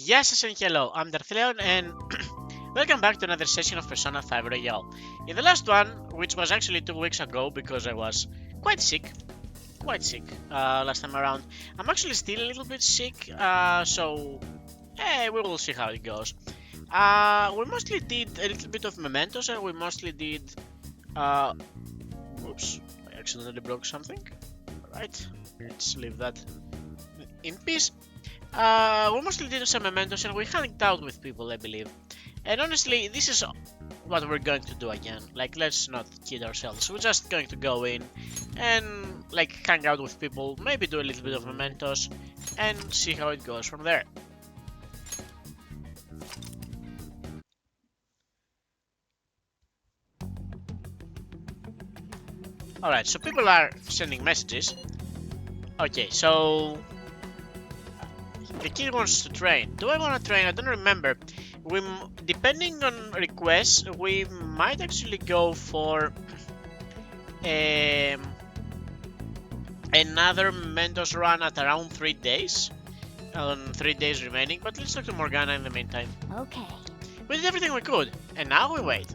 Yes, and hello, I'm Darthleon, and welcome back to another session of Persona 5 Royale. In the last one, which was actually 2 weeks ago because I was quite sick last time around. I'm actually still a little bit sick, so we will see how it goes. We mostly did a little bit of mementos, and we mostly did, oops, I accidentally broke something. Alright, let's leave that in peace. We mostly did some mementos and we hanged out with people, I believe. And honestly, this is what we're going to do again. Like, let's not kid ourselves. We're just going to go in and, like, hang out with people, maybe do a little bit of mementos, and see how it goes from there. Alright, so people are sending messages. Okay, so the kid wants to train. Do I want to train? I don't remember. Depending on requests, we might actually go for another Mentos run at around 3 days. 3 days remaining, but let's talk to Morgana in the meantime. Okay. We did everything we could, and now we wait.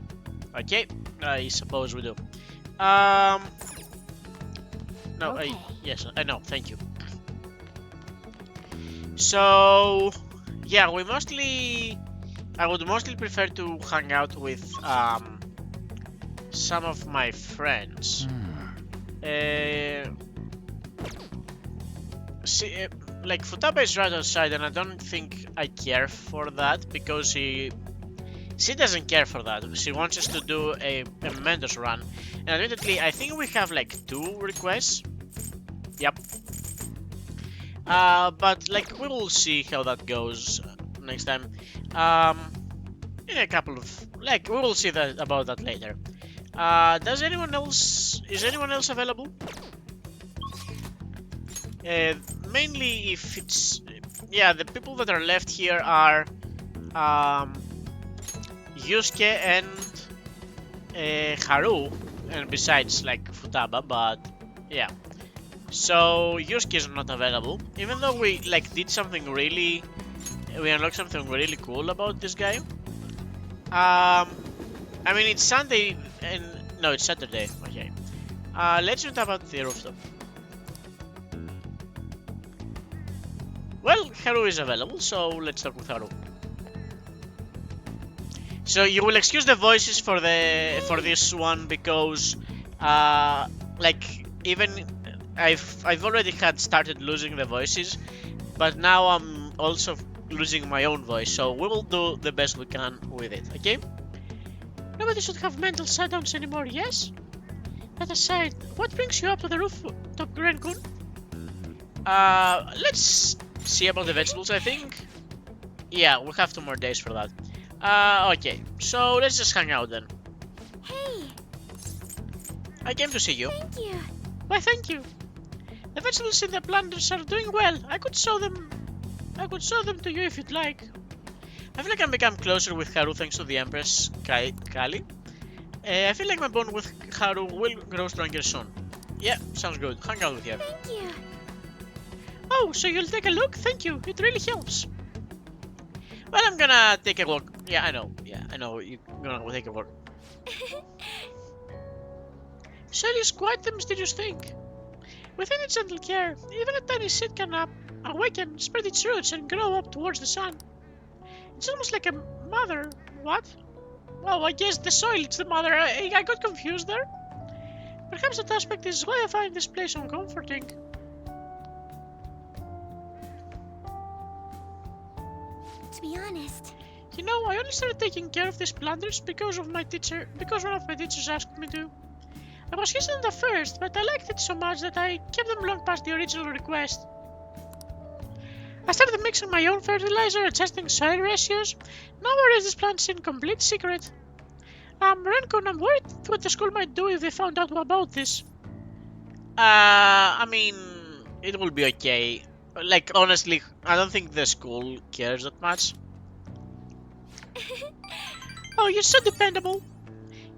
Okay, I suppose we do. No, okay. Yes, I know, thank you. So, yeah, I would mostly prefer to hang out with some of my friends. Like Futaba is right outside, and I don't think I care for that because she doesn't care for that. She wants us to do a Mentos run, and admittedly, I think we have like 2 requests. Yep. But like we will see how that goes next time. In a couple of we will see about that later. Is anyone else available? Mainly if it's the people that are left here are Yusuke and Haru, and besides like Futaba, but yeah. So Yusuke is not available, even though we did something we unlocked something really cool about this guy. I mean it's Sunday and no, it's Saturday. Okay. Let's meet up at the rooftop. Well, Haru is available, so let's talk with Haru. So you will excuse the voices for this one because even I've already had started losing the voices, but now I'm also losing my own voice, so we will do the best we can with it, okay? Nobody should have mental shutdowns anymore, yes? That aside, what brings you up to the rooftop, Ren-kun? Let's see about the vegetables, I think. Yeah, we have 2 more days for that. Okay, so let's just hang out then. Hey! I came to see you. Thank you. Why, thank you. The vegetables in the planters are doing well. I could show them to you if you'd like. I feel like I've become closer with Haru thanks to the Empress Kali. I feel like my bond with Haru will grow stronger soon. Yeah, sounds good. Hang out with you. Thank you. Oh, so you'll take a look? Thank you. It really helps. Well, I'm gonna take a walk. Yeah, I know. You're gonna take a walk. Shell is quite the mysterious thing. Within its gentle care, even a tiny seed can awaken, spread its roots, and grow up towards the sun. It's almost like a mother. What? Oh, I guess the soil is the mother. I got confused there. Perhaps that aspect is why I find this place uncomforting. To be honest. You know, I only started taking care of these planters because one of my teachers asked me to. I was hesitant at first, but I liked it so much that I kept them long past the original request. I started mixing my own fertilizer, adjusting soil ratios. Now I raise these plants in complete secret. Ren-kun, I'm worried what the school might do if they found out about this. I mean, it will be okay. Like, honestly, I don't think the school cares that much. Oh, you're so dependable.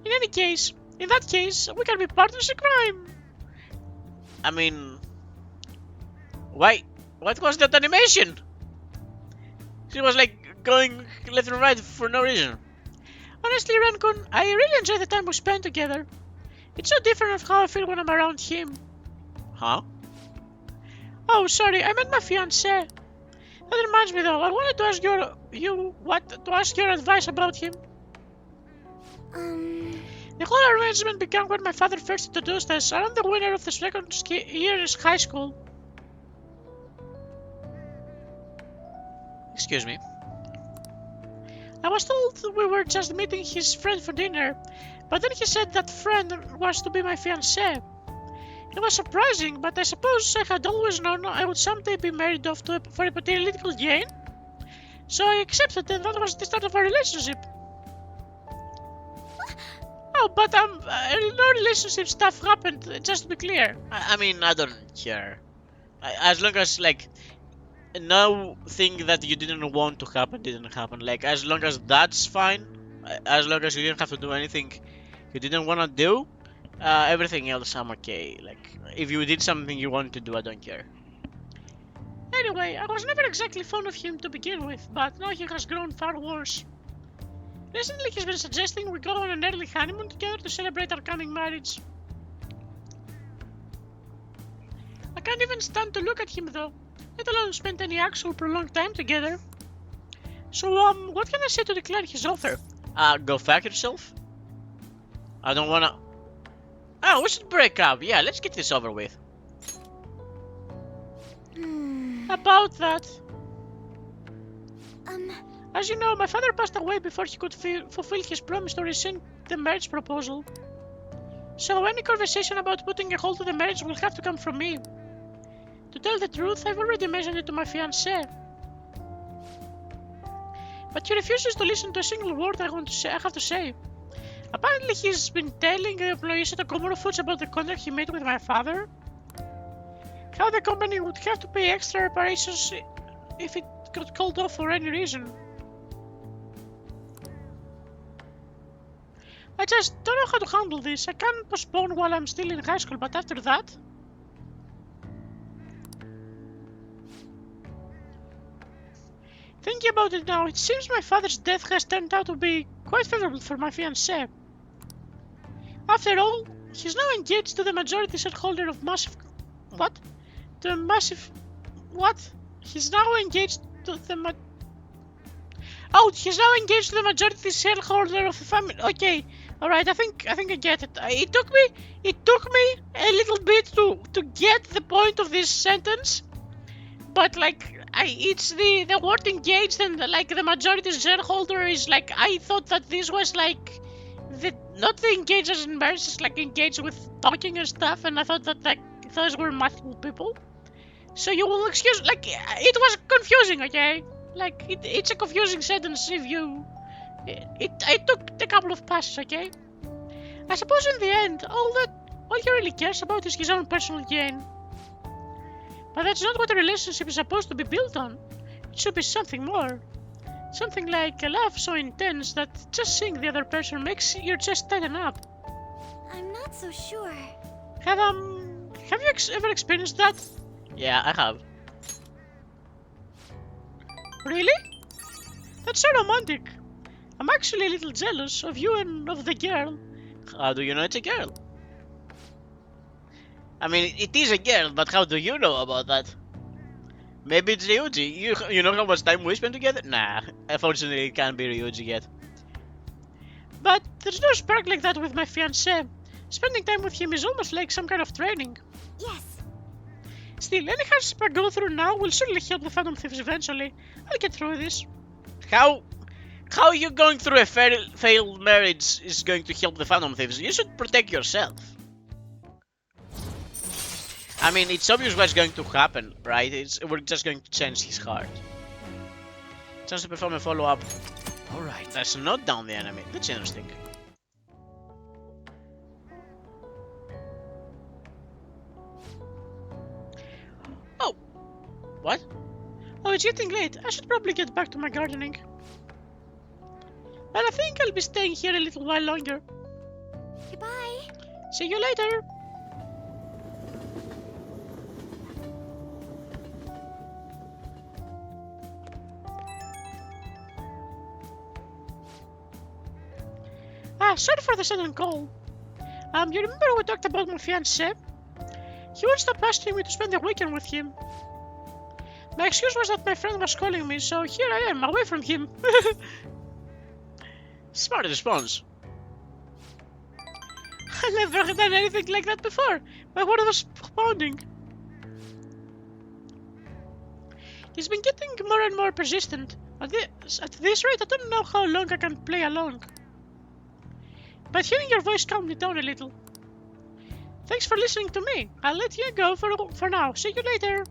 In that case, we can be partners in crime. I mean, why? What was that animation? She was like going left and right for no reason. Honestly, Rancon, I really enjoy the time we spend together. It's so different of how I feel when I'm around him. Huh? Oh, sorry, I meant my fiancé. That reminds me though, I wanted to ask to ask your advice about him. The whole arrangement began when my father first introduced us. I'm the winner of the second year in high school. Excuse me. I was told we were just meeting his friend for dinner, but then he said that friend was to be my fiancé. It was surprising, but I suppose I had always known I would someday be married off for a political gain. So I accepted and that was the start of our relationship. Oh, but no relationship stuff happened, just to be clear. I mean, I don't care. As long as, like, no thing that you didn't want to happen didn't happen. Like, as long as that's fine, as long as you didn't have to do anything you didn't want to do, everything else I'm okay. Like, if you did something you wanted to do, I don't care. Anyway, I was never exactly fond of him to begin with, but now he has grown far worse. Recently he's been suggesting we go on an early honeymoon together to celebrate our coming marriage. I can't even stand to look at him though, let alone spend any actual prolonged time together. So, what can I say to decline his offer? Go fuck yourself? I don't wanna... Oh, we should break up. Yeah, let's get this over with. About that. As you know, my father passed away before he could fulfill his promise to rescind the marriage proposal. So any conversation about putting a hold to the marriage will have to come from me. To tell the truth, I've already mentioned it to my fiancé. But he refuses to listen to a single word I have to say. Apparently he's been telling the employees at Komoro Foods about the contract he made with my father. How the company would have to pay extra reparations if it got called off for any reason. I just don't know how to handle this. I can't postpone while I'm still in high school, but after that... Thinking about it now, it seems my father's death has turned out to be quite favorable for my fiancé. After all, he's now engaged to the majority shareholder of Massive... What? The Massive... What? He's now engaged to the he's now engaged to the majority shareholder of the family. Okay, alright, I think I get it. It took me a little bit to get the point of this sentence. But like it's the word engaged and like the majority shareholder is like I thought that this was like not the engaged as in marriage, it's like engaged with talking and stuff, and I thought that like those were multiple people. So you will excuse, like, it was confusing, okay? Like, it's a confusing sentence if you... I took a couple of passes, okay? I suppose in the end, all he really cares about is his own personal gain. But that's not what a relationship is supposed to be built on. It should be something more. Something like a love so intense that just seeing the other person makes your chest tighten up. I'm not so sure. Have you ever experienced that? Yeah, I have. Really? That's so romantic. I'm actually a little jealous of you and of the girl. How do you know it's a girl? I mean, it is a girl, but how do you know about that? Maybe it's Ryuji. You know how much time we spend together? Nah, unfortunately it can't be Ryuji yet. But there's no spark like that with my fiancé. Spending time with him is almost like some kind of training. Yes. Still, any hardships I go through now will certainly help the Phantom Thieves eventually. I'll get through this. How you going through a failed marriage is going to help the Phantom Thieves? You should protect yourself. I mean, it's obvious what's going to happen, right? We're just going to change his heart. Chance to perform a follow-up. Alright, that's not down the enemy. That's interesting. Oh! What? Oh, it's getting late. I should probably get back to my gardening. But I think I'll be staying here a little while longer. Goodbye. See you later. sorry for the sudden call. You remember we talked about my fiancé? He won't stop asking me to spend the weekend with him. My excuse was that my friend was calling me, so here I am, away from him. Smart response. I never done anything like that before. My heart was pounding. He's been getting more and more persistent. At this rate, I don't know how long I can play along. But hearing your voice calmed me down a little. Thanks for listening to me. I'll let you go for now. See you later.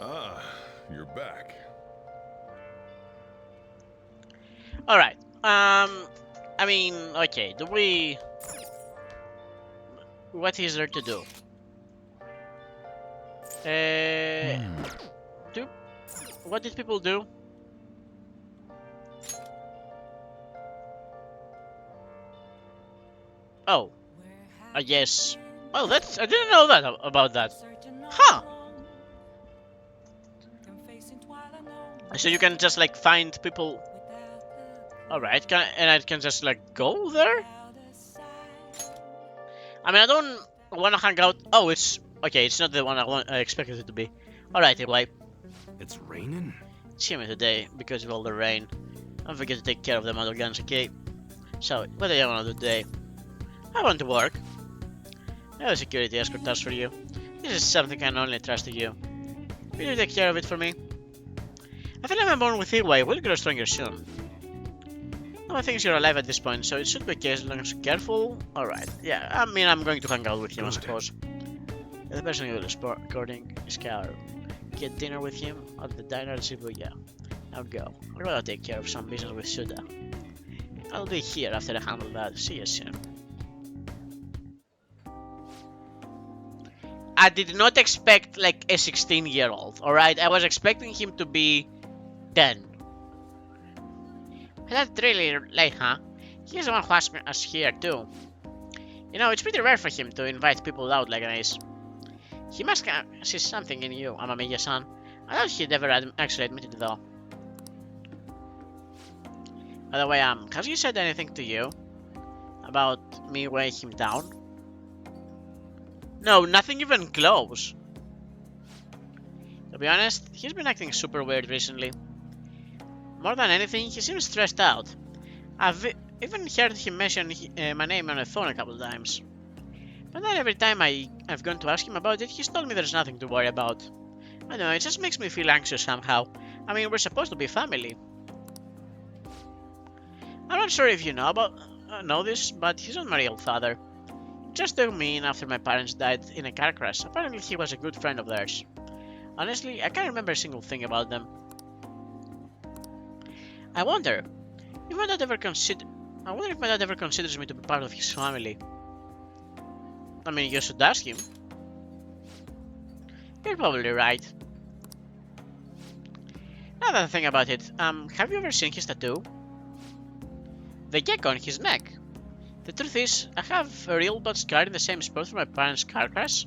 Ah, you're back. Alright. I mean, okay, what is there to do? What did people do? Oh, I guess. Oh, I didn't know that about that. Huh. So you can just like find people. Alright, and I can just like go there? I mean, I don't want to hang out. Oh, it's okay. It's not the one I expected it to be. Alright, anyway. It's raining? It's humid today because of all the rain. Don't forget to take care of the mother guns, okay? So, what do you want to do today? I want to work. I have a security escort task for you. This is something I can only trust to you. Will you take care of it for me? I think I'm born with Ewa. We'll grow stronger soon. No one thinks you're alive at this point, so it should be okay as long as you're careful. Alright, yeah, I mean, I'm going to hang out with him, I suppose. The person who is recording is Scour. Get dinner with him at the diner at Shibuya. I'll go. I'll gotta take care of some business with Suda. I'll be here after I handle that. See you soon. I did not expect like a 16-year-old, alright? I was expecting him to be 10. That's really late, huh? He's the one who asked us here, too. You know, it's pretty rare for him to invite people out like this. He must see something in you, Amamiya-san. I doubt he'd ever actually admit it, though. By the way, has he said anything to you about me weighing him down? No, nothing even close. To be honest, he's been acting super weird recently. More than anything, he seems stressed out. I've even heard him mention my name on the phone a couple of times. But then every time I've gone to ask him about it, he's told me there's nothing to worry about. I don't know, it just makes me feel anxious somehow. I mean, we're supposed to be family. I'm not sure if you know this, but he's not my real father. He just took me in after my parents died in a car crash. Apparently he was a good friend of theirs. Honestly, I can't remember a single thing about them. I wonder if my dad ever considers me to be part of his family. I mean, you should ask him. You're probably right. Now that I think about it, have you ever seen his tattoo? The gecko on his neck. The truth is, I have a real bad scar in the same spot from my parents' car crash.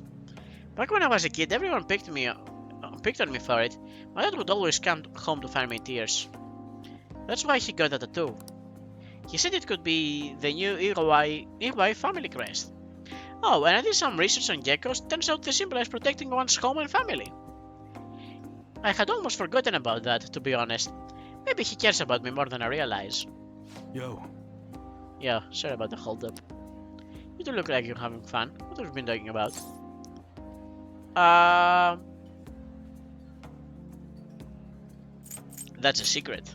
Back when I was a kid, everyone picked on me for it. My dad would always come home to find me in tears. That's why he got a tattoo. He said it could be the new Iwai family crest. Oh, and I did some research on geckos. Turns out they symbolize protecting one's home and family. I had almost forgotten about that, to be honest. Maybe he cares about me more than I realize. Yo. Yeah, sorry about the hold-up. You do look like you're having fun. What have you been talking about? That's a secret.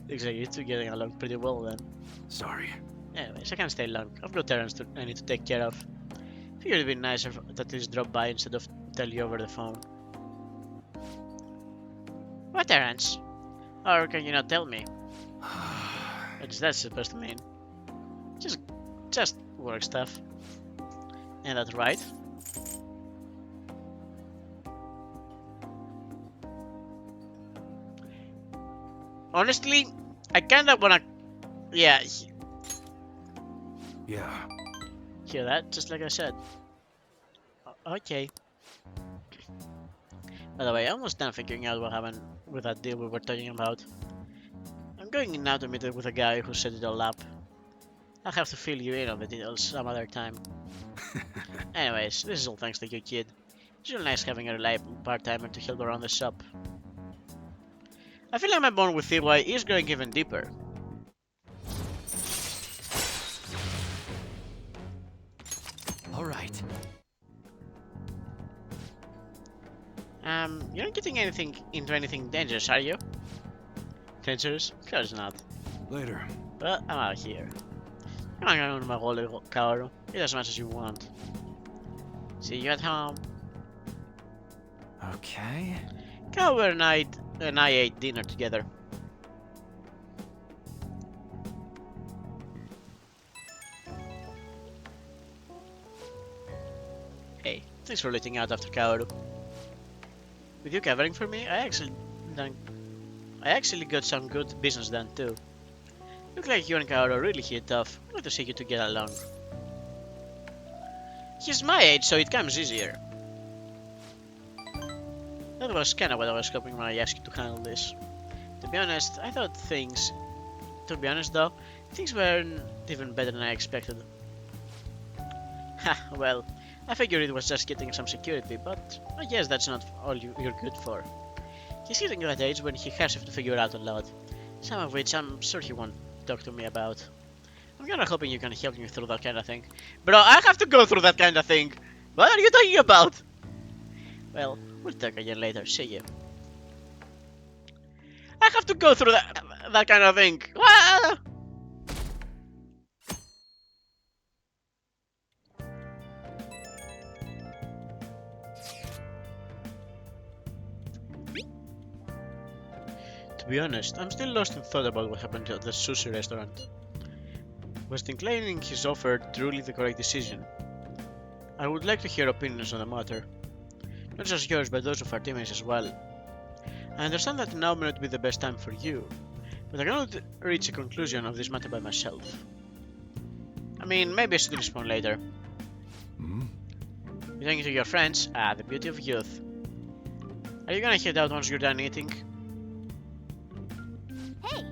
Looks like you two getting along pretty well then. Sorry. Anyways, I can't stay long. I've got errands I need to take care of. Figured it'd be nicer to at least drop by instead of tell you over the phone. What errands? Or can you not tell me? What's that supposed to mean? Just work stuff. And that's right. Honestly, I kinda wanna... Yeah. Yeah. Hear that? Just like I said. Okay. By the way, I'm almost done figuring out what happened with that deal we were talking about. I'm going in now to meet up with a guy who set it all up. I'll have to fill you in on the details some other time. Anyways, this is all thanks to you, kid. It's really nice having a reliable part-timer to help around the shop. I feel like my bond with EY is growing even deeper. All right. You're not getting into anything dangerous, are you? Dangerous? Of course not. Later. But I'm out here. I'm not going to my holy Kaoru. Eat as much as you want. See you at home. Okay. Kaoru and I ate dinner together. Hey, thanks for letting out after Kaoru. With you covering for me, I actually got some good business done too. Look like you and Kaoru really hit it off. Glad to see you two get along. He's my age, so it comes easier. That was kinda what I was hoping when I asked you to handle this. To be honest though, things weren't even better than I expected. Ha, well, I figured it was just getting some security, but I guess that's not all you're good for. He's hitting that age when he has to figure out a lot, some of which I'm sure he won't talk to me about. I'm kinda hoping you can help me through that kind of thing. Bro, I have to go through that kind of thing! What are you talking about? Well, we'll talk again later, see you. I have to go through that kind of thing! Ah! To be honest, I'm still lost in thought about what happened at the sushi restaurant. Was declining his offer truly the correct decision? I would like to hear opinions on the matter. Not just yours, but those of our teammates as well. I understand that now may not be the best time for you, but I cannot reach a conclusion of this matter by myself. I mean, maybe I should respond later. Hmm? You're talking to your friends? Ah, the beauty of youth. Are you gonna head out once you're done eating? Hey,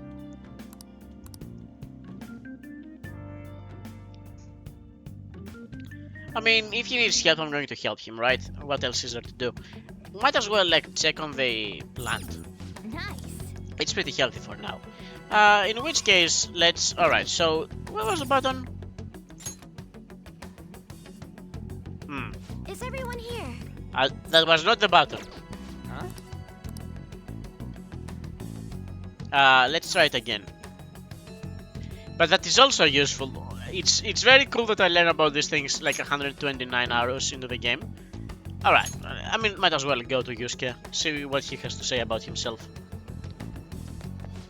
I mean, if he needs help, I'm going to help him, right? What else is there to do? Might as well, like, check on the plant. nice. It's pretty healthy for now. In which case, let's... Alright, so... What was the button? Is everyone here? That was not the button. Huh? Let's try it again. But that is also useful. It's very cool that I learn about these things like 129 hours into the game. Alright, I mean, might as well go to Yusuke, see what he has to say about himself.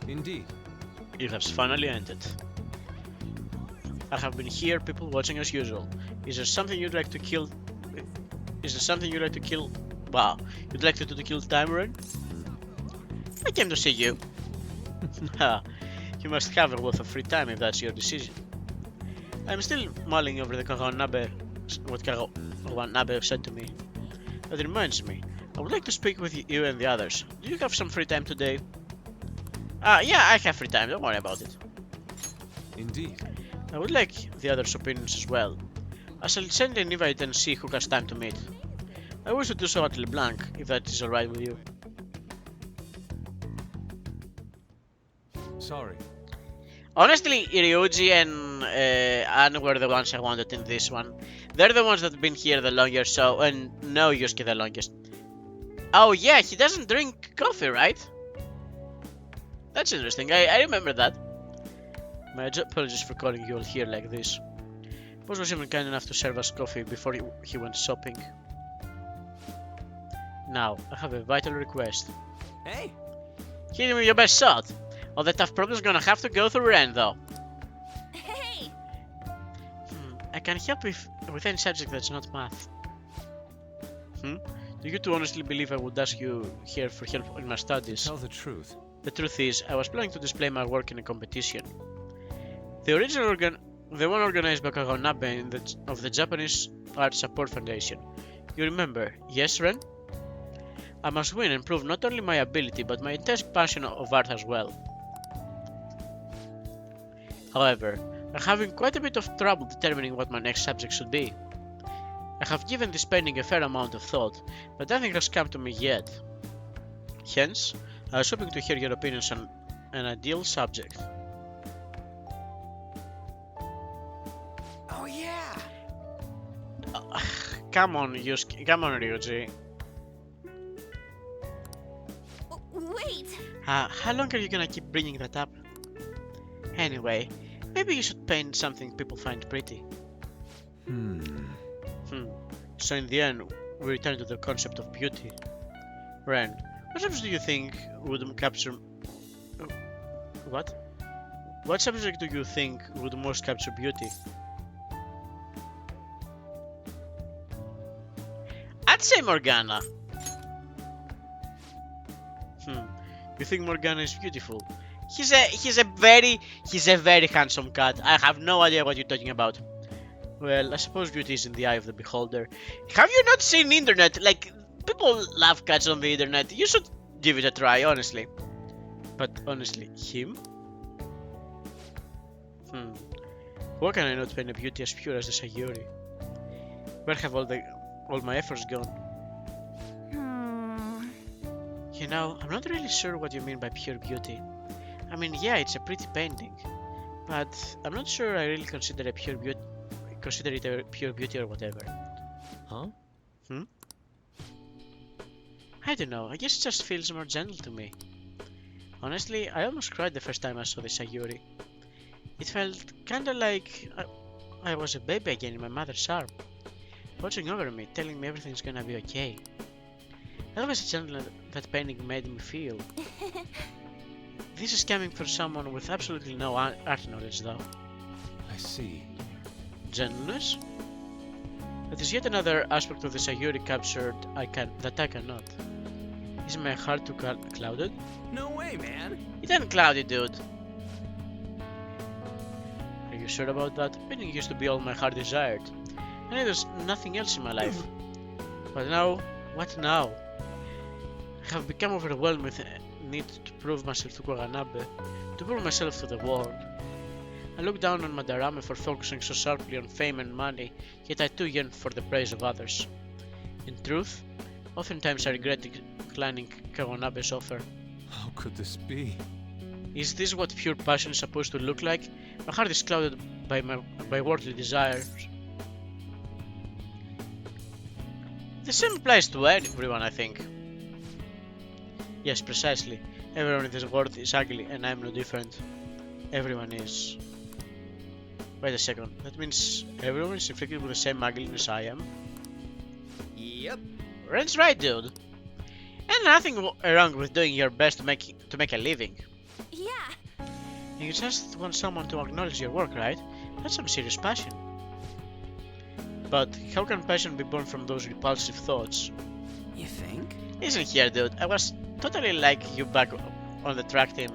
Indeed. You have finally ended. I have been here, people watching as usual. Is there something you'd like to kill? Is there something you'd like to kill? Wow, you'd like to do to kill time run? I came to see you. You must have a wealth of free time if that's your decision. I'm still mulling over what Kawanabe said to me. That reminds me, I would like to speak with you and the others. Do you have some free time today? Yeah, I have free time, don't worry about it. Indeed. I would like the others' opinions as well. I shall send an invite and see who has time to meet. I wish to do so at LeBlanc, if that is alright with you. Sorry. Honestly, Ryuji and Anne were the ones I wanted in this one. They're the ones that have been here the longest, so, and know Yusuke the longest. Oh yeah, he doesn't drink coffee, right? That's interesting, I remember that. My apologies for calling you all here like this. Boss was even kind enough to serve us coffee before he went shopping. Now, I have a vital request. Hey. Hit me your best shot. All the tough problems gonna have to go through Ren though. Hey, I can help with any subject that's not math. Do you two honestly believe I would ask you here for help in my studies? Tell the truth. The truth is, I was planning to display my work in a competition. The one organized by Kawanabe of the Japanese Art Support Foundation. You remember, yes, Ren? I must win and prove not only my ability, but my intense passion of art as well. However, I'm having quite a bit of trouble determining what my next subject should be. I have given this painting a fair amount of thought, but nothing has come to me yet. Hence, I was hoping to hear your opinions on an ideal subject. Oh yeah. Come on, Ryuji. Wait! How long are you gonna keep bringing that up? Anyway, maybe you should paint something people find pretty. So in the end, we return to the concept of beauty. Ren, what subject do you think would capture... What? What subject do you think would most capture beauty? I'd say Morgana. You think Morgana is beautiful? He's a very handsome cat. I have no idea what you're talking about. Well, I suppose beauty is in the eye of the beholder. Have you not seen internet? Like, people love cats on the internet. You should give it a try, honestly. But honestly, him? Why can I not paint a beauty as pure as the Sayuri? Where have all my efforts gone? You know, I'm not really sure what you mean by pure beauty. I mean, yeah, it's a pretty painting, but I'm not sure I really consider it a pure beauty or whatever. Huh? I don't know, I guess it just feels more gentle to me. Honestly, I almost cried the first time I saw the Sayuri. It felt kinda like I was a baby again in my mother's arm, watching over me, telling me everything's gonna be okay. That was a gentle that painting made me feel. This is coming from someone with absolutely no art knowledge though. I see. Gentleness? That is yet another aspect of the Sayuri captured that I cannot. Is my heart too clouded? No way, man. It ain't cloudy, dude. Are you sure about that? Painting used to be all my heart desired. I needed nothing else in my life. But now, what now? I have become overwhelmed with the need to prove myself to Koganabe, to prove myself to the world. I look down on Madarame for focusing so sharply on fame and money, yet I too yearn for the praise of others. In truth, oftentimes I regret declining Kaganabe's offer. How could this be? Is this what pure passion is supposed to look like? My heart is clouded by worldly desires. The same applies to everyone, I think. Yes, precisely. Everyone in this world is ugly, and I'm no different. Everyone is. Wait a second, that means everyone is inflicted with the same ugliness I am? Yep. Ren's right, dude. And nothing wrong with doing your best to make a living. Yeah. You just want someone to acknowledge your work, right? That's some serious passion. But how can passion be born from those repulsive thoughts? You think? Listen here, dude. I was totally like you back on the track team.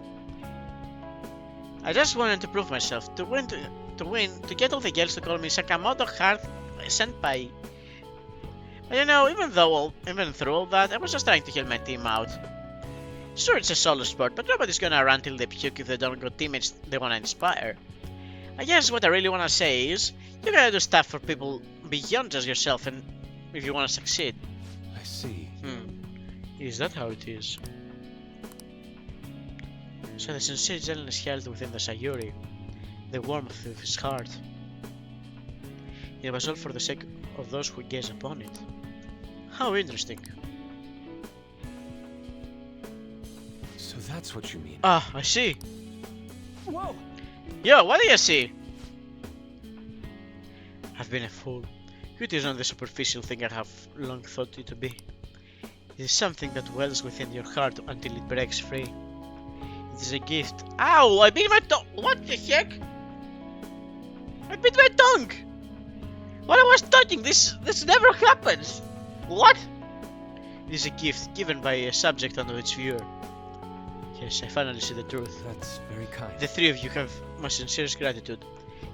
I just wanted to prove myself, to win, to get all the girls to call me Sakamoto Heart Senpai. But you know, even through all that, I was just trying to help my team out. Sure, it's a solo sport, but nobody's gonna run till they puke if they don't got teammates they wanna inspire. I guess what I really wanna say is, you gotta do stuff for people beyond just yourself, and if you wanna succeed. I see. Is that how it is? So the sincere gentleness held within the Sayuri, the warmth of his heart. It was all for the sake of those who gaze upon it. How interesting. So that's what you mean. Ah, I see. Whoa. Yo, what do you see? I've been a fool. Beauty is not the superficial thing I have long thought it to be. It is something that wells within your heart until it breaks free. It is a gift. Ow! I bit my tongue! What the heck? I bit my tongue! While I was talking, this never happens! What? It is a gift given by a subject unto its viewer. Yes, I finally see the truth. That's very kind. The three of you have my sincerest gratitude.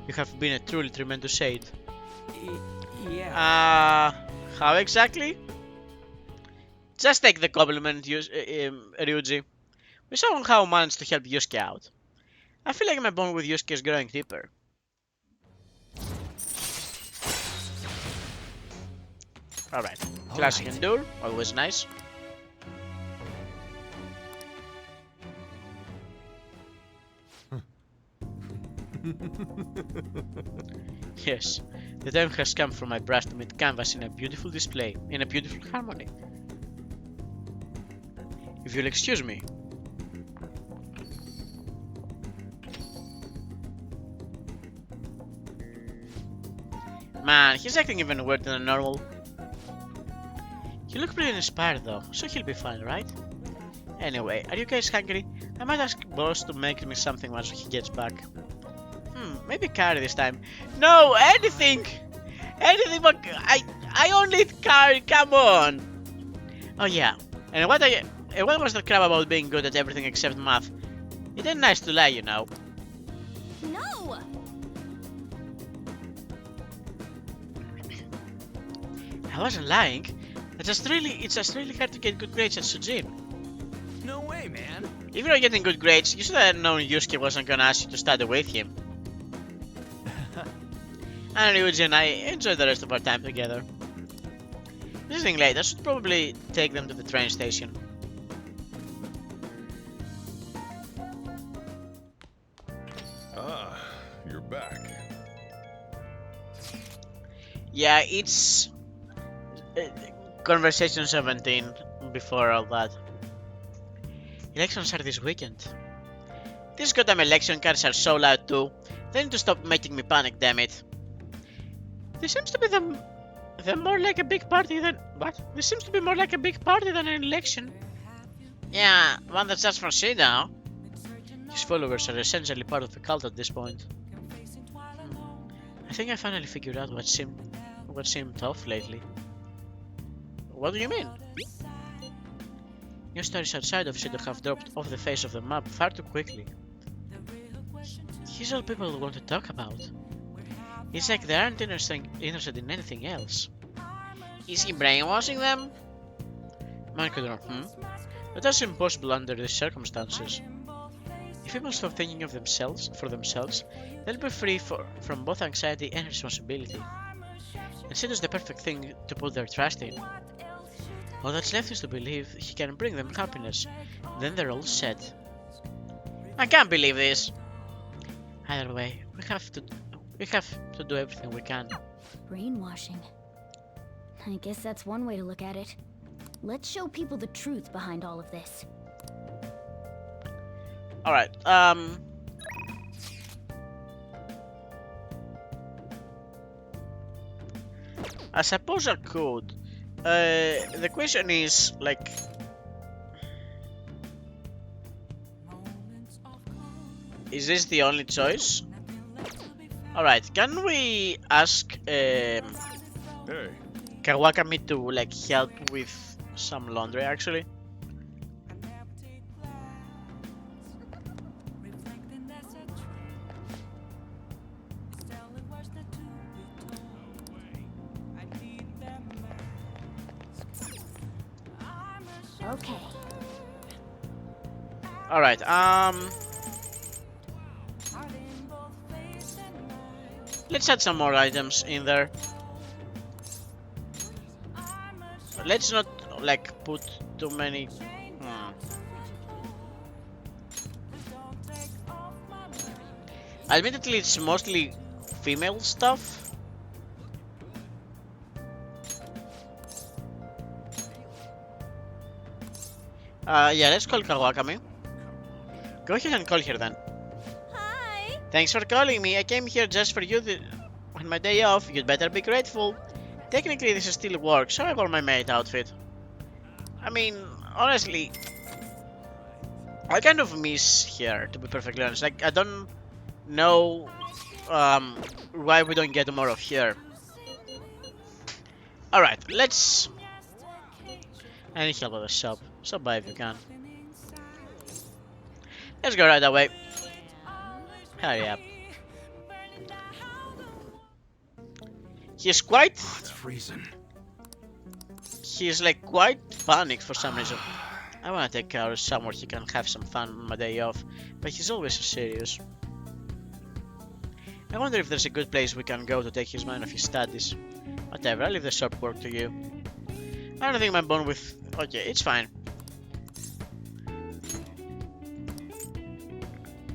You have been a truly tremendous aid. Yeah. How exactly? Just take the compliment, Ryuji. We somehow managed to help Yusuke out. I feel like my bond with Yusuke is growing deeper. Alright, classic endure, always nice. Yes, the time has come for my brush to meet canvas in a beautiful display, in a beautiful harmony. If you'll excuse me. Man, he's acting even weirder than normal. You look pretty inspired though, so he'll be fine, right? Anyway, are you guys hungry? I might ask boss to make me something once he gets back. Maybe curry this time. No, anything! Anything but I only eat curry, come on! Oh yeah, and what was the crap about being good at everything except math? It ain't nice to lie, you know. No! I wasn't lying. It's just really hard to get good grades at Sujin. No way, man. If you're getting good grades, you should have known Yusuke wasn't gonna ask you to study with him. And Ryuji and I enjoyed the rest of our time together. It's getting late, I should probably take them to the train station. Ah, you're back. Yeah, it's conversation 17 before all that. Elections are this weekend. These goddamn election cards are so loud too. They need to stop making me panic, damn it. This seems to be the more like a big party than what? This seems to be more like a big party than an election. Yeah, one that's just for Shida. His followers are essentially part of the cult at this point. I think I finally figured out what seemed off lately. What do you mean? New stories outside of Shido have dropped off the face of the map far too quickly. He's all people want to talk about. It's like they aren't interested in anything else. Is he brainwashing them? Man could run, But that's impossible under these circumstances. If people stop thinking of themselves for themselves, they'll be free from both anxiety and responsibility. And Shido's the perfect thing to put their trust in. All that's left is to believe he can bring them happiness. Then they're all set. I can't believe this. Either way, we have to do everything we can. Brainwashing. I guess that's one way to look at it. Let's show people the truth behind all of this. Alright, I suppose I could. The question is, like... Is this the only choice? Alright, can we ask Hey, Kawakami to like help with some laundry actually? Okay. Alright, let's add some more items in there. Let's not like put too many. Admittedly, it's mostly female stuff. Yeah, let's call Kawakami. Go ahead and call her then. Hi! Thanks for calling me. I came here just for you on my day off. You'd better be grateful. Technically, this is still work, so I wore my maid outfit. I mean, honestly, I kind of miss here, to be perfectly honest. Like, I don't know why we don't get more of here. Alright, let's... I need help with the shop. Stop by if you can. Let's go right away. Hurry up. It's freezing. he's like quite panicked for some reason. I wanna take Kaoru somewhere he can have some fun on my day off, but he's always so serious. I wonder if there's a good place we can go to take his mind off his studies. Whatever, I'll leave the shop work to you. I don't think my bond with... Okay, it's fine.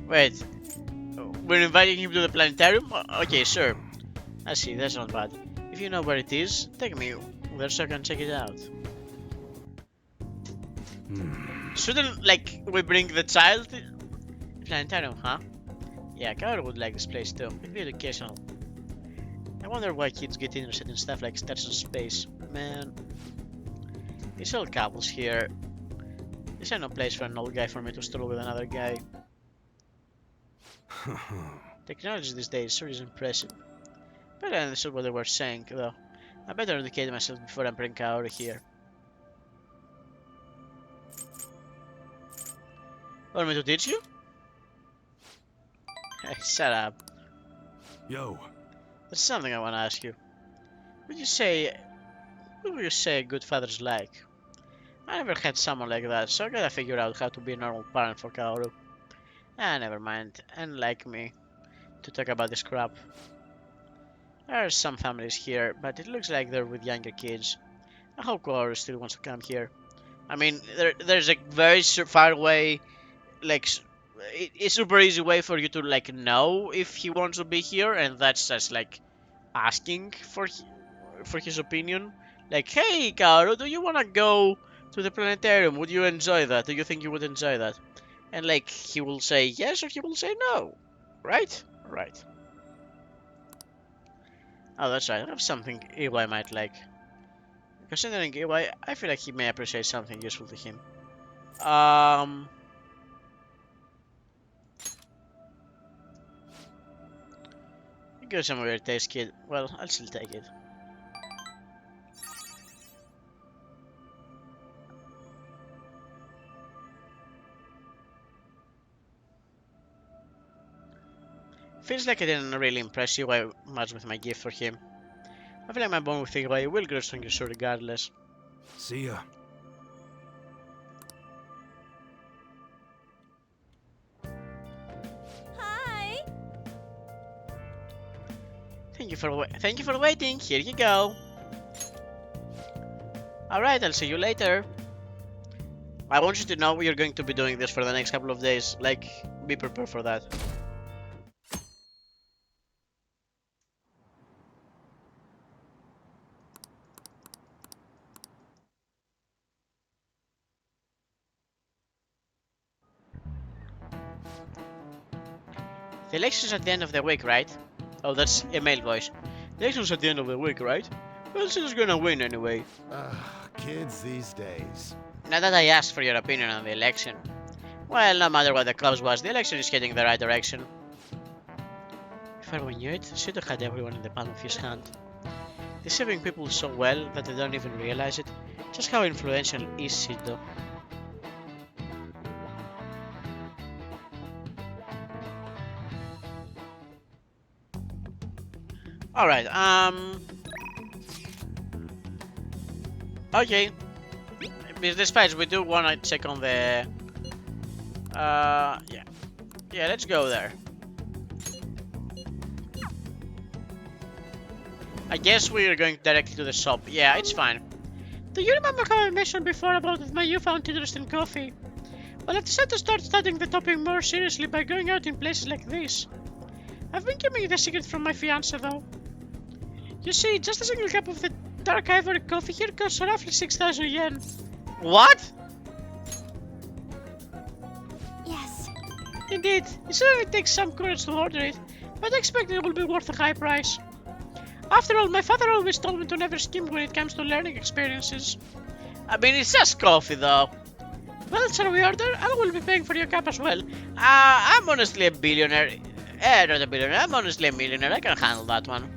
Wait. We're inviting him to the planetarium? Okay, sure. I see, that's not bad. If you know where it is, take me there so I can check it out. Shouldn't, like, we bring the child? Planetarium, huh? Yeah, Kaoru would like this place too. It'd be educational. I wonder why kids get interested in stuff like stars in space. Man. It's all couples here. This ain't no place for an old guy for me to stroll with another guy. Technology these days sure is impressive. But I understood what they were saying, though. I better educate myself before I bring Kaoru here. Want me to teach you? Hey, shut up. Yo. There's something I want to ask you. What would you say a good father's like? I never had someone like that, so I gotta figure out how to be a normal parent for Kaoru. Ah, never mind. And like me to talk about this crap. There are some families here, but it looks like they're with younger kids. I hope Kaoru still wants to come here. I mean, there's a very far way, like, it's super easy way for you to like know if he wants to be here, and that's just like asking for his opinion. Like, hey, Kaoru, do you wanna go to the planetarium? Would you enjoy that? Do you think you would enjoy that? And like, he will say yes or he will say no, right? Right. Oh, that's right. I have something Iwai might like. Considering Iwai, I feel like he may appreciate something useful to him. You got some weird taste, kid. Well, I'll still take it. Feels like I didn't really impress you much with my gift for him. I feel like my bond with Iwai will grow stronger so regardless. See ya. Hi. Thank you for waiting. Here you go. Alright, I'll see you later. I want you to know you're going to be doing this for the next couple of days. Like, be prepared for that. The election's at the end of the week, right? Oh, that's a male voice. The election's at the end of the week, right? Well, she's gonna win anyway. Kids these days. Now that I asked for your opinion on the election. Well, no matter what the cause was, the election is heading in the right direction. Before we knew it, Shido had everyone in the palm of his hand. Deceiving people so well that they don't even realize it. Just how influential is Shido? Alright, okay. Despite we do wanna check on the... Yeah. Yeah, let's go there. I guess we are going directly to the shop. Yeah, it's fine. Do you remember how I mentioned before about my newfound interest in coffee? Well, I decided to start studying the topic more seriously by going out in places like this. I've been keeping it a secret from my fiancé though. You see, just a single cup of the dark ivory coffee here costs roughly 6,000 yen. What? Yes. Indeed, it certainly takes some courage to order it, but I expect it will be worth a high price. After all, my father always told me to never skimp when it comes to learning experiences. I mean, it's just coffee though. Well, shall we order? I will be paying for your cup as well. I'm honestly a billionaire. Not a billionaire, I'm honestly a millionaire. I can handle that one.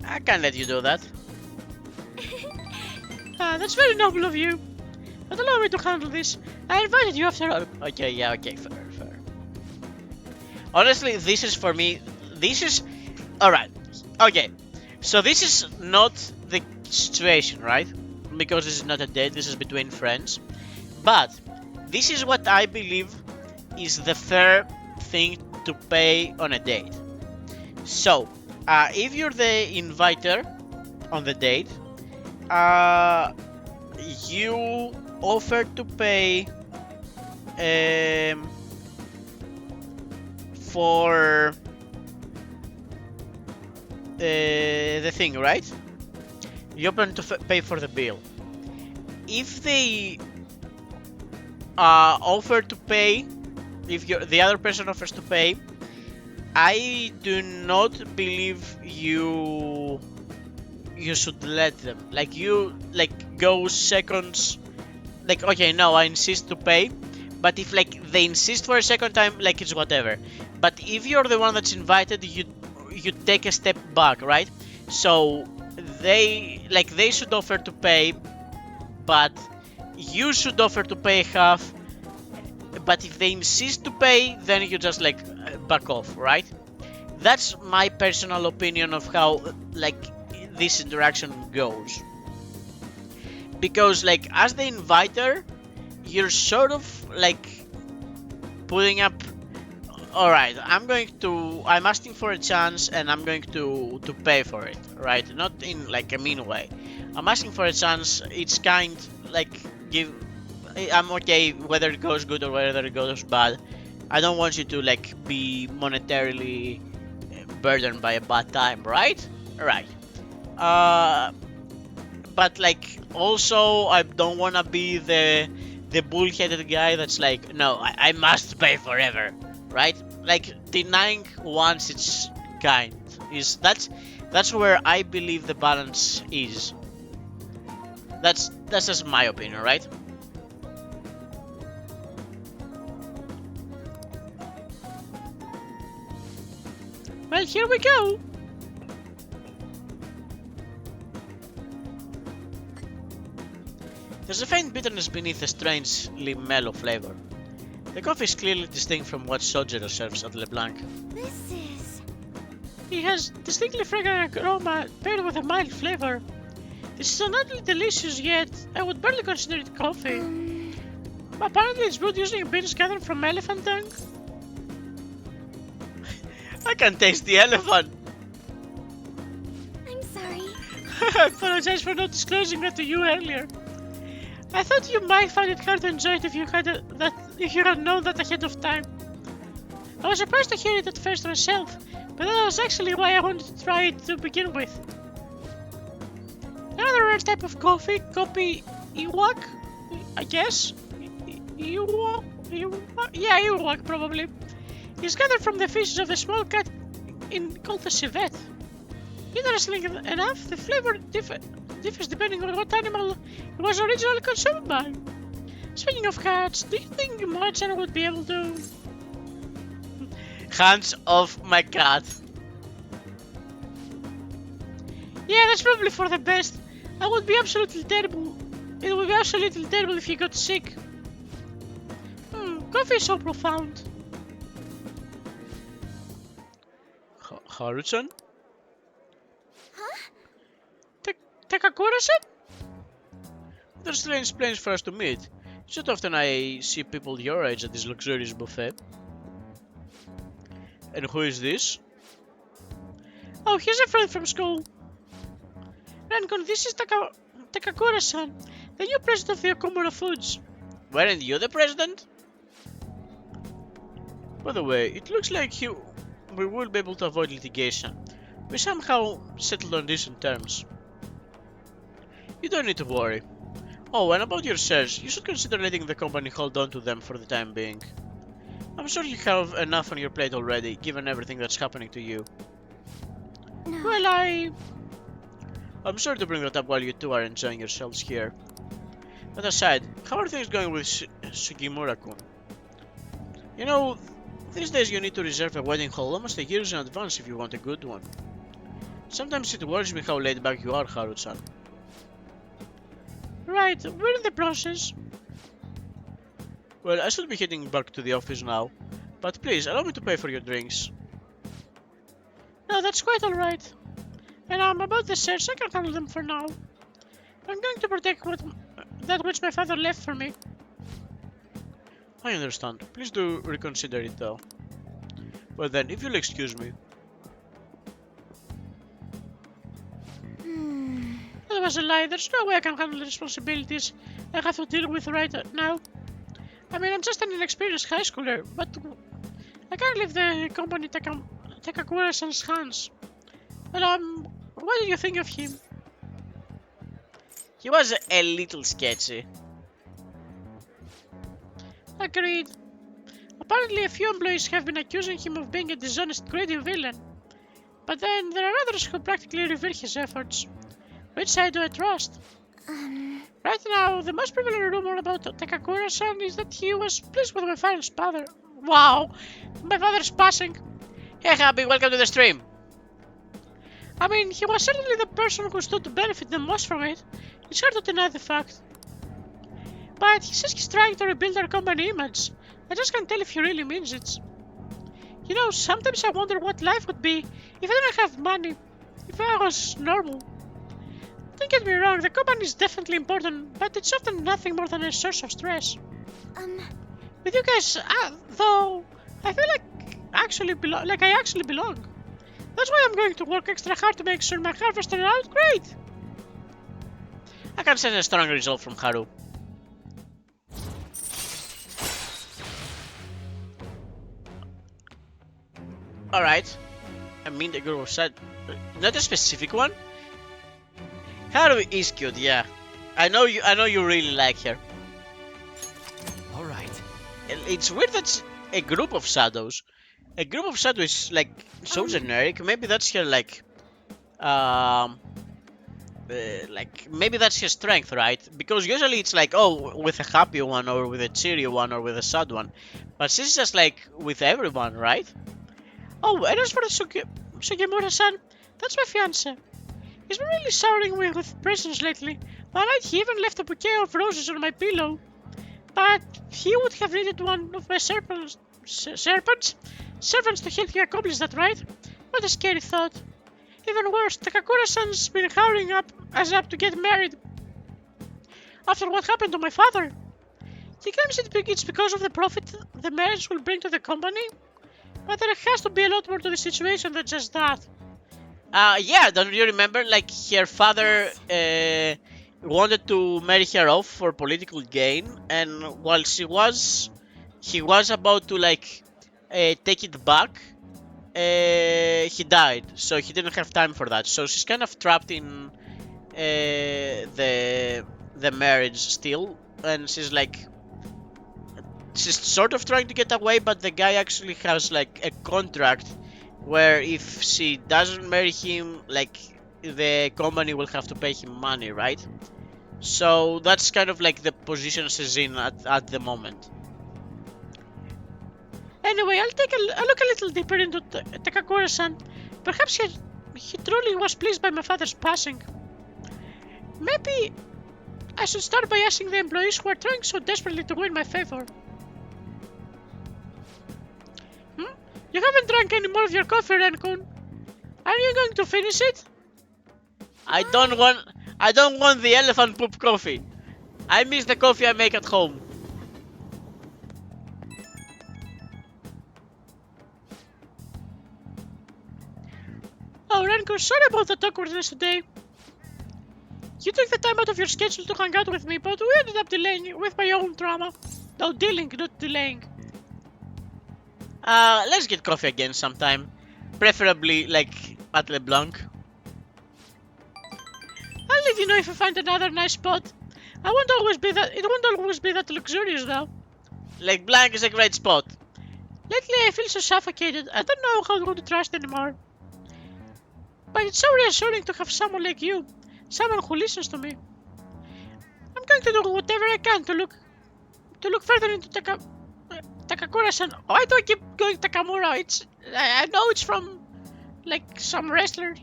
I can't let you do that. That's very noble of you. But allow me to handle this. I invited you after all. Okay, yeah, okay, fair. Honestly, this is for me. This is alright. Okay, so this is not the situation, right? Because this is not a date. This is between friends. But this is what I believe is the fair thing to pay on a date. So, if you're the inviter on the date, you offer to pay for the thing, right? You open to pay for the bill. If they offer to pay, if the other person offers to pay, I do not believe you should let them. Like you go seconds. Like okay, no, I insist to pay. But if like they insist for a second time, like it's whatever. But if you're the one that's invited, you take a step back, right? So they should offer to pay, but you should offer to pay half. But if they insist to pay, then you just like back off, right? That's my personal opinion of how like this interaction goes. Because like as the inviter, you're sort of like putting up, alright, I'm asking for a chance and I'm going to pay for it, right? Not in like a mean way. I'm asking for a chance. It's kind like I'm okay whether it goes good or whether it goes bad. I don't want you to like be monetarily burdened by a bad time, right? Right. But like also I don't want to be the bullheaded guy that's like, no, I must pay forever, right? Like denying once it's kind is that's where I believe the balance is. That's just my opinion, right? Well, here we go. There's a faint bitterness beneath the strangely mellow flavor. The coffee is clearly distinct from what Sojero serves at LeBlanc. This is... It has distinctly fragrant aroma paired with a mild flavor. This is not only delicious, yet I would barely consider it coffee. Apparently it's brewed using beans gathered from elephant dung. I can taste the elephant. I'm sorry. I apologize for not disclosing that to you earlier. I thought you might find it hard to enjoy it if you had known that ahead of time. I was surprised to hear it at first myself, but that was actually why I wanted to try it to begin with. Another rare type of coffee, Kopi Iwak, I guess. Iwak, yeah, Iwak probably. Is gathered from the feces of a small cat called the civet. Interestingly enough, the flavor differs depending on what animal it was originally consumed by. Speaking of cats, do you think Marchan would be able to... Hands off my cat. Yeah, that's probably for the best. It would be absolutely terrible if you got sick. Coffee is so profound. Haruchan? Huh? Takakura-san? They're strange planes for us to meet. It's not often I see people your age at this luxurious buffet. And who is this? Oh, he's a friend from school. Renkon, this is Takakura-san, the new president of the Okumura Foods. Weren't you the president? By the way, it looks like we will be able to avoid litigation. We somehow settled on decent terms. You don't need to worry. Oh, and about your shares, you should consider letting the company hold on to them for the time being. I'm sure you have enough on your plate already, given everything that's happening to you. No. Well, I'm sorry to bring that up while you two are enjoying yourselves here. That aside, how are things going with Sugimura-kun? You know, these days you need to reserve a wedding hall almost a year in advance if you want a good one. Sometimes it worries me how laid back you are, Haru-chan. Right, we're in the process. Well, I should be heading back to the office now. But please, allow me to pay for your drinks. No, that's quite alright. And about the search, I can handle them for now. I'm going to protect that which my father left for me. I understand. Please do reconsider it though. Well then, if you'll excuse me. That was a lie. There's no way I can handle the responsibilities I have to deal with right now. I mean, I'm just an inexperienced high schooler, but I can't leave the company Takakura-san's hands. Well, what do you think of him? He was a little sketchy. Agreed. Apparently, a few employees have been accusing him of being a dishonest, greedy villain. But then there are others who practically revere his efforts. Which side do I trust? Right now, the most prevalent rumor about Takakura-san is that he was pleased with my father's father. Wow! My father's passing. Hey, Happy, welcome to the stream. I mean, he was certainly the person who stood to benefit the most from it. It's hard to deny the fact. But he says he's trying to rebuild our company image. I just can't tell if he really means it. You know, sometimes I wonder what life would be if I didn't have money. If I was normal. Don't get me wrong, the company is definitely important, but it's often nothing more than a source of stress. With you guys, though, I feel like I actually belong. That's why I'm going to work extra hard to make sure my harvest turns out great. I can sense a strong resolve from Haru. Alright. I mean, the girl said, not a specific one. Haru is cute, yeah. I know you really like her. All right. It's weird that a group of shadows. A group of shadows is like so generic. Maybe that's her like maybe that's his strength, right? Because usually it's like, oh, with a happy one or with a cheery one or with a sad one. But she's just like with everyone, right? Oh, and as for Sugemura-san, that's my fiance. He's been really showering me with presents lately. One night he even left a bouquet of roses on my pillow. But he would have needed one of my servants to help you accomplish that, right? What a scary thought. Even worse, Takakura-san's been hurrying us up to get married. After what happened to my father. He claims it's because of the profit the marriage will bring to the company. But there has to be a lot more to the situation than just that. Yeah, don't you remember? Like, her father wanted to marry her off for political gain, and while he was about to like take it back, he died, so he didn't have time for that. So she's kind of trapped in the marriage still, and she's sort of trying to get away, but the guy actually has like a contract where if she doesn't marry him, like, the company will have to pay him money, right? So that's kind of like the position she's in at the moment. Anyway, I'll look a little deeper into Takakura-san. Perhaps he truly was pleased by my father's passing. Maybe I should start by asking the employees who are trying so desperately to win my favor. You haven't drank any more of your coffee, Renkun. Are you going to finish it? I don't want the elephant poop coffee. I miss the coffee I make at home. Oh, Renkun, sorry about the awkwardness today. You took the time out of your schedule to hang out with me, but we ended up delaying with my own drama. No, dealing, not delaying. Let's get coffee again sometime. Preferably, like, at LeBlanc. I'll let you know if I find another nice spot. It won't always be that luxurious, though. LeBlanc is a great spot. Lately, I feel so suffocated. I don't know how to trust anymore. But it's so reassuring to have someone like you. Someone who listens to me. I'm going to do whatever I can to look further into Takakura-san. Why do I keep going Takamura? I know it's from like some wrestler.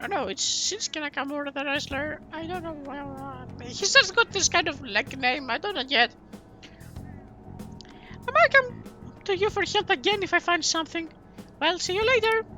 No, it's Shinsuke Nakamura, the wrestler. I don't know. He's just got this kind of like name. I don't know yet. I might come to bother you for help again if I find something. Well, see you later.